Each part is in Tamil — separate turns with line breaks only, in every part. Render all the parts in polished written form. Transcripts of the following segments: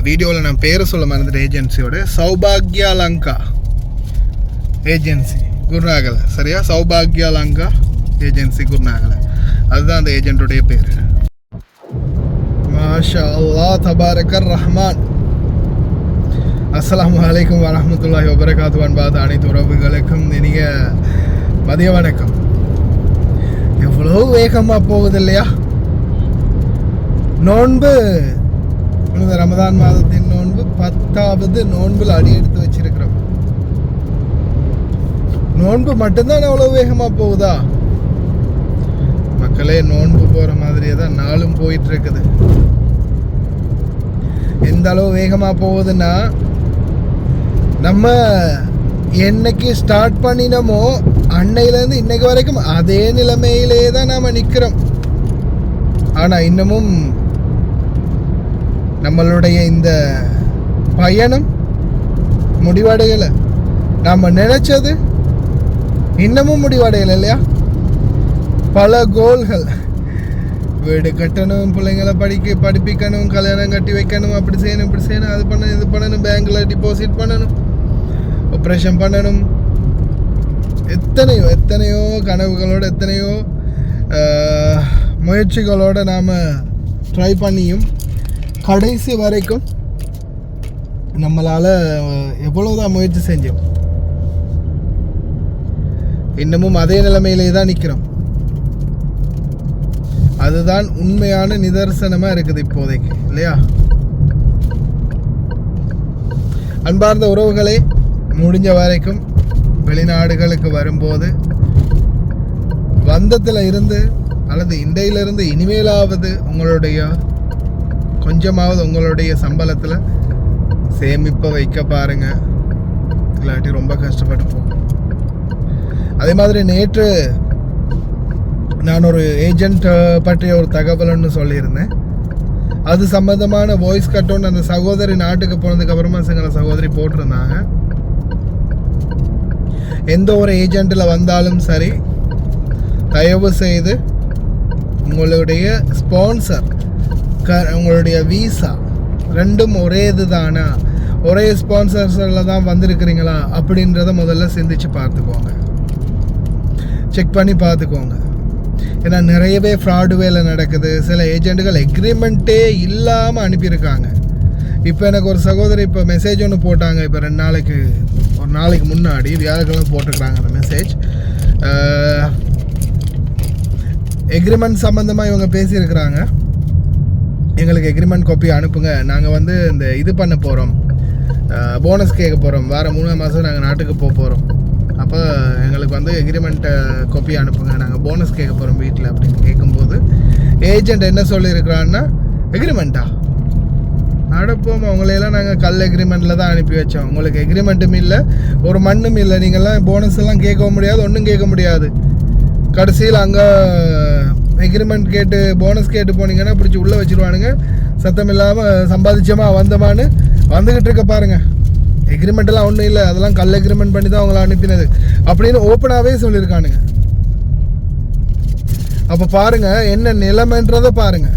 வீடியோவில் நான் பேரை சொல்ல மறந்துட்டு ஏஜென்சியோட சௌபாக்யா லங்கா ஏஜென்சி குருநாகலை, சரியா? சௌபாக்யா லங்கா ஏஜென்சி குருநாகலை, அதுதான் அந்த ஏஜென்ட்டுடைய பேர். மாஷா அல்லாஹ் தபாரக்கர் ரஹ்மான். அஸ்ஸலாமு அலைக்கும் வரஹ்மத்துல்லாஹி வபரகாத்துஹு. அன்பார்ந்த அனைத்து உறவுகளுக்கும் இனிய மதிய வணக்கம். எவ்வளோ வேகமாக போகுது இல்லையா? நோன்பு, ரமதான் மாதத்தின் நோன்பு 10வது நோன்பில் அடி எடுத்து வச்சிருக்கிறோம். நோன்பு மட்டும்தான் அவ்வளோ வேகமாக போகுதா? மக்களே, நோன்பு போகிற மாதிரியே தான் நாளும் போயிட்டு இருக்குது. எந்த அளவு வேகமாக போகுதுன்னா, நம்ம என்னைக்கு ஸ்டார்ட் பண்ணினோமோ அன்னையிலேருந்து இன்னைக்கு வரைக்கும் அதே நிலைமையிலே தான் நாம் நிற்கிறோம். ஆனால் இன்னமும் நம்மளுடைய இந்த பயணம் முடிவடையலை. நாம் நினைச்சது இன்னமும் முடிவடையலை இல்லையா? பல கோல்கள், வீடு கட்டணும், பிள்ளைங்களை படிப்பிக்கணும், கல்யாணம் கட்டி வைக்கணும், அப்படி செய்யணும் இப்படி செய்யணும், அது பண்ணணும் இது பண்ணணும், பேங்க்கில் டிபாசிட் பண்ணணும், ஆப்ரேஷன் பண்ணணும், எத்தனையோ கனவுகளோட எத்தனையோ முயற்சிகளோடு நாம் ட்ரை பண்ணியும் கடைசி வரைக்கும் நம்மளால் எவ்வளோதான் முயற்சி செஞ்சோம், இன்னமும் அதே நிலைமையிலே தான் நிற்கிறோம். அதுதான் உண்மையான நிதர்சனமாக இருக்குது இப்போதைக்கு இல்லையா? அன்பார்ந்த உறவுகளே, முடிஞ்ச வரைக்கும் வெளிநாடுகளுக்கு வரும்போது வந்தத்தில் இருந்து அல்லது இண்டையிலிருந்து இனிமேலாவது உங்களுடைய கொஞ்சமாவது உங்களுடைய சம்பளத்தில் சேமிப்பை வைக்க பாருங்க, இல்லாட்டி ரொம்ப கஷ்டப்பட்டு போகும். அதே மாதிரி நேற்று நான் ஒரு ஏஜென்ட் பற்றிய ஒரு தகவல்னு சொல்லியிருந்தேன். அது சம்மந்தமான வாய்ஸ் கட்டோன்னு அந்த சகோதரி நாட்டுக்கு போனதுக்கு அப்புறமா சிங்கள சகோதரி போட்டிருந்தாங்க. எந்த ஒரு ஏஜென்ட்டில் வந்தாலும் சரி, தயவு செய்து உங்களுடைய ஸ்பான்சர், உங்களுடைய வீசா ரெண்டும் ஒரே இது தானா, ஒரே ஸ்பான்சர்ஸில் தான் வந்திருக்கிறீங்களா அப்படின்றத முதல்ல சிந்திச்சு பார்த்துக்கோங்க, செக் பண்ணி பார்த்துக்கோங்க. ஏன்னா நிறையவே ஃப்ராடு வேலை நடக்குது. சில ஏஜென்ட்டுகள் எக்ரிமெண்ட்டே இல்லாமல் அனுப்பியிருக்காங்க. இப்போ எனக்கு ஒரு சகோதரி இப்போ மெசேஜ் ஒன்று போட்டாங்க. இப்போ ஒரு நாளைக்கு முன்னாடி வியாழக்கிழமை போட்டிருக்கிறாங்க அந்த மெசேஜ். எக்ரிமெண்ட் சம்மந்தமாக இவங்க பேசியிருக்கிறாங்க. எங்களுக்கு எக்ரிமெண்ட் காப்பி அனுப்புங்க, நாங்கள் இந்த இது பண்ண போகிறோம், போனஸ் கேட்க போகிறோம், வாரம் 3 மாதம் நாங்கள் நாட்டுக்கு போகிறோம், அப்போ எங்களுக்கு எக்ரிமெண்ட்டை காப்பி அனுப்புங்க, நாங்கள் போனஸ் கேட்க போகிறோம் வீட்டில் அப்படின்னு கேட்கும்போது ஏஜென்ட் என்ன சொல்லியிருக்கிறான்னா, எக்ரிமெண்ட்டா நடப்போம், அவங்களையெல்லாம் நாங்கள் கல் எக்ரிமெண்ட்டில் தான் அனுப்பி வச்சோம், உங்களுக்கு எக்ரிமெண்ட்டும் இல்லை, ஒரு மண்ணும் இல்லை, நீங்கள்லாம் போனஸ் எல்லாம் கேட்க முடியாது, ஒன்றும் கேட்க முடியாது. கடைசியில் அங்கே எக்ரிமெண்ட் கேட்டு போனஸ் கேட்டு போனீங்கன்னா பிடிச்சி உள்ளே வச்சுருவானுங்க. சத்தம் இல்லாமல் சம்பாதிச்சோமா வந்தோமான்னு வந்துக்கிட்டு இருக்க பாருங்கள். எக்ரிமெண்ட்டெல்லாம் ஒன்றும் இல்லை, அதெல்லாம் கல் எக்ரிமெண்ட் பண்ணி தான் அவங்கள அனுப்பினது அப்படின்னு ஓப்பனாகவே சொல்லியிருக்கானுங்க. அப்போ பாருங்கள் என்ன நிலைமைன்றதை பாருங்கள்.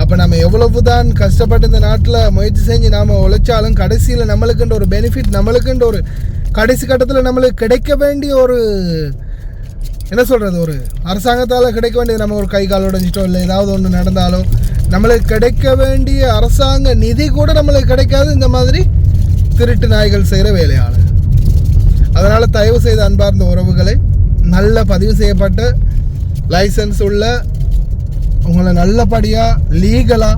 அப்போ நம்ம எவ்வளவு தான் கஷ்டப்பட்டு இந்த நாட்டில் முயற்சி செஞ்சு நாம் உழைச்சாலும் கடைசியில் நம்மளுக்குன்ற ஒரு பெனிஃபிட், நம்மளுக்குன்ற ஒரு கடைசி கட்டத்தில் நம்மளுக்கு கிடைக்க வேண்டிய ஒரு என்ன சொல்கிறது, ஒரு அரசாங்கத்தால் கிடைக்க வேண்டியது, நம்ம ஒரு கை கால் உடைஞ்சிட்டோம் இல்லை ஏதாவது ஒன்று நடந்தாலும் நம்மளுக்கு கிடைக்க வேண்டிய அரசாங்க நிதி கூட நம்மளுக்கு கிடைக்காது இந்த மாதிரி திருட்டு நாய்கள் செய்கிற வேலையால். அதனால் தயவு செய்த அன்பார்ந்த உறவுகளை, நல்ல பதிவு செய்யப்பட்ட லைசன்ஸ் உள்ள உங்களை நல்லபடியாக லீகலாக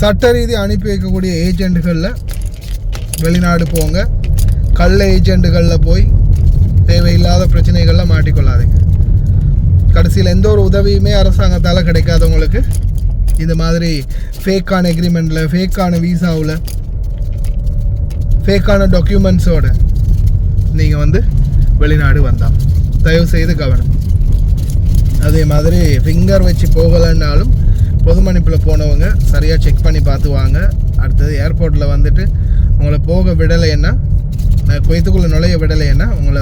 சட்ட ரீதி அனுப்பி வைக்கக்கூடிய ஏஜென்ட்டுகளில் வெளிநாடு போங்க. கள்ள ஏஜென்ட்டுகளில் போய் தேவையில்லாத பிரச்சனைகளில் மாட்டிக்கொள்ளாதீங்க. கடைசியில் எந்த ஒரு உதவியுமே அரசாங்கத்தால் கிடைக்காதவங்களுக்கு இந்த மாதிரி ஃபேக்கான எக்ரிமெண்ட்டில், ஃபேக்கான வீசாவில், ஃபேக்கான டாக்குமெண்ட்ஸோடு நீங்கள் வெளிநாடு வந்தால் தயவு செய்து கவனம். அதே மாதிரி ஃபிங்கர் வச்சு போகலைன்னாலும் பொது மன்னிப்பில் போனவங்க சரியாக செக் பண்ணி பார்த்து வாங்க. அடுத்தது ஏர்போர்ட்டில் உங்களை போக விடலைன்னா, குவைத்துக்குள்ளே நுழைய விடலைன்னா உங்களை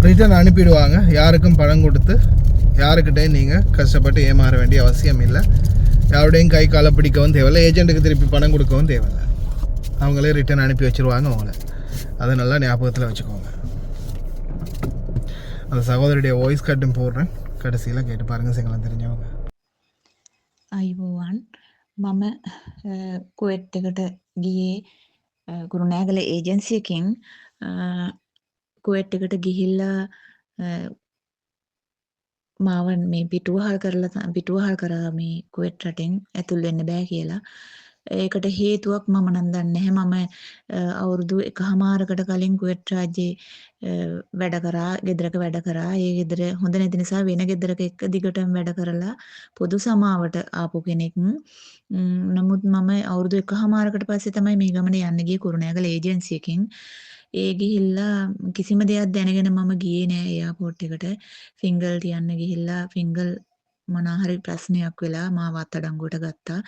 ரிட்டர்ன் அனுப்பிடுவாங்க. யாருக்கும் பணம் கொடுத்து யாருக்கிட்டே நீங்கள் கஷ்டப்பட்டு ஏமாற வேண்டிய அவசியம் இல்லை. யாருடையும் கை காலை பிடிக்கவும் தேவையில்லை, ஏஜென்ட்டுக்கு திருப்பி பணம் கொடுக்கவும் தேவையில்லை. அவங்களே ரிட்டர்ன் அனுப்பி வச்சுருவாங்க அவங்கள. அதை நல்லா ஞாபகத்தில் வச்சுக்கோங்க. அந்த சகோதரியுடைய வாய்ஸ் கட்டும் போடுறேன், கடைசியில் கேட்டு பாருங்கள் சிங்களம் தெரிஞ்சவங்க.
අයිබෝවන් මම කුවෙට් එකට ගියේ කුරුණෑගල ඒජන්සියකින් කුවෙට් එකට ගිහිල්ලා මාව මේ පිටුවහල් කරා මේ කුවෙට් රටෙන් ඇතුල් වෙන්න බෑ කියලා. ඒකට හේතුවක් මම නම් දන්නේ නැහැ. මම අවුරුදු 1කමාරකට කලින් කුවෙට් රාජ්‍යයේ වැඩ කරා, ගෙදරක වැඩ කරා. ඒ ගෙදර හොඳ නැති නිසා වෙන ගෙදරක එක්ක දිගටම වැඩ කරලා පොදු සමාවට ආපු කෙනෙක්. නමුත් මම අවුරුදු 1කමාරකට පස්සේ තමයි මේ ගමන යන්න ගියේ කුරුණෑගල ඒජන්සියකින්. ඒ ගිහිල්ලා කිසිම දෙයක් දැනගෙන මම ගියේ නෑ එයාපෝට් එකට. ෆිංගල් තියන්න ගිහිල්ලා ෆිංගල් මොනවා හරි ප්‍රශ්නයක් වෙලා මාව අත්අඩංගුවට ගත්තා.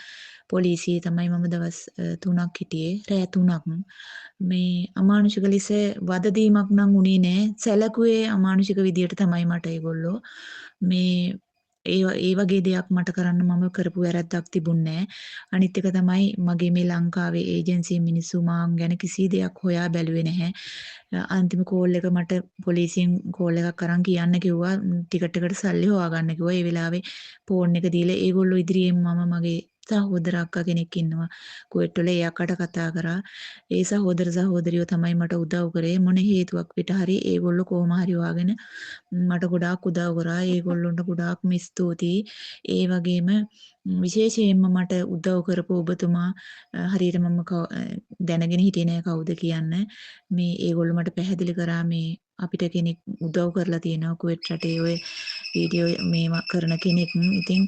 පොලිසියේ තමයි මම දවස් 3ක් හිටියේ. රෑ 3ක්. මේ අමානුෂික ලෙස වද දීමක් නම් උනේ නෑ. සැලකුවේ අමානුෂික විදියට තමයි මට ඒගොල්ලෝ. මේ ඒ වගේ දෙයක් මට කරන්න මම කරපු වැරැද්දක් තිබුණේ නෑ. අනිත් එක තමයි මගේ මේ ලංකාවේ ඒජන්සි මිනිස්සු මාන් ගැන කිසි දෙයක් හොයා බැලුවේ නැහැ. අන්තිම කෝල් එක මට පොලිසියෙන් කෝල් එකක් අරන් කියන්න කිව්වා, ටිකට් එකට සල්ලි හොයාගන්න කිව්වා. ඒ වෙලාවේ ෆෝන් එක දීලා ඒගොල්ලෝ ඉදිරියෙන් මම මගේ සහෝදර අක්කා කෙනෙක් ඉන්නවා කුවෙට් වල, ඒ අක්කට කතා කරා. ඒ සහෝදර සහෝදරියෝ තමයි මට උදව් කරේ. මොන හේතුවක් පිට හරි ඒගොල්ලෝ කොහොම හරි හොයාගෙන මට ගොඩාක් උදව් කරා. ඒගොල්ලොන්ට ගොඩාක්ම ස්තුතියි. ඒ වගේම විශේෂයෙන්ම මට උදව් කරපු ඔබතුමා, හරියට මම දැනගෙන හිටියේ නෑ කවුද කියන්න. මේ ඒගොල්ලෝ මට පැහැදිලි කරා මේ අපිට කෙනෙක් උදව් කරලා තියෙනවා කුවෙට් රටේ ඔය වීඩියෝ මේවා කරන කෙනෙක්. ඉතින්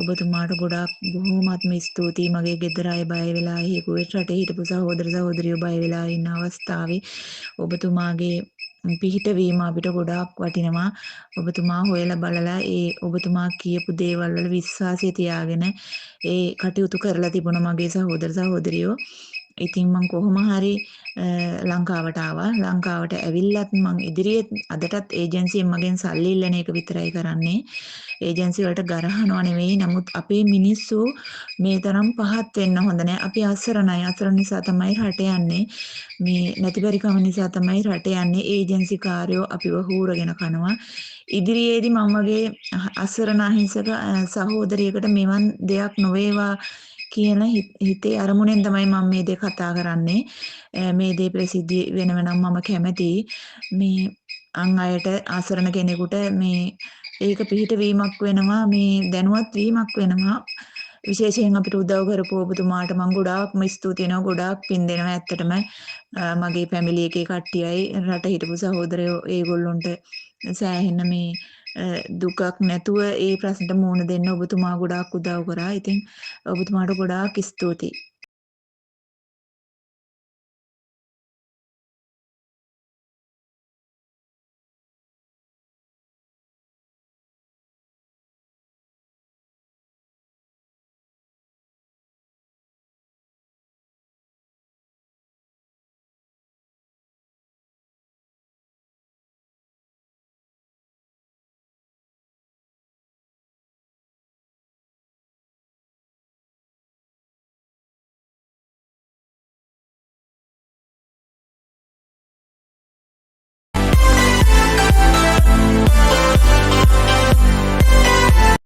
ඔබතුමාට ගොඩාක් බොහෝමත්ම ස්තුතියි. මගේ ගෙදර අය බය වෙලා, ඒ කුවෙට් රටේ හිටපු සහෝදර සහෝදරියෝ බය වෙලා ඉන්න අවස්ථාවේ ඔබතුමාගේ පිහිටවීම අපිට ගොඩාක් වටිනවා. ඔබතුමා හොයලා බලලා ඒ ඔබතුමා කියපු දේවල් වල විශ්වාසය තියාගෙන ඒ කටයුතු කරලා තිබුණා මගේ සහෝදර සහෝදරියෝ. ඉතින් මම කොහොම හරි ලංකාවට ආවා. ලංකාවට ඇවිල්ලත් මං ඉදිරියේ අදටත් ඒජන්සියෙන් මගෙන් සල්ලි ඉල්ලන එක විතරයි කරන්නේ. ඒජන්සි වලට ගරහනව නෙවෙයි. නමුත් අපේ මිනිස්සු මේ තරම් පහත් වෙන්න හොඳ නැහැ. අපි අසරණයි. අසරණ නිසා තමයි රට යන්නේ. මේ නැතිබරිකම නිසා තමයි රට යන්නේ. ඒජන්සි කාර්යෝ අපිව හූරගෙන කනවා. ඉදිරියේදී මම වගේ අසරණ අහිංසක සහෝදරියකට මෙවන් දෙයක් නොවේවා කියන හිතේ අරමුණෙන් තමයි මම මේ දේ කතා කරන්නේ. මේ දේ ප්‍රසිද්ධ වෙනව නම් මම කැමතියි. මේ අන් අයට අසරණ කෙනෙකුට මේ ඒක පිහිටවීමක් වෙනවා, මේ දැනුවත් වීමක් වෙනවා. විශේෂයෙන් අපිට උදව් කරපු ඔබතුමාට මම ගොඩාක්ම ස්තුති වෙනවා, ගොඩාක් පින් දෙනවා. ඇත්තටම මගේ ෆැමිලි එකේ කට්ටියයි රට හිටපු සහෝදරයෝ ඒගොල්ලොන්ට සෑහෙන මේ දුකක් නැතුව ඒ ප්‍රශ්නට මුහුණ දෙන්න ඔබතුමා ගොඩාක් උදව් කරා. ඉතින් ඔබතුමාට ගොඩාක් ස්තුතියි.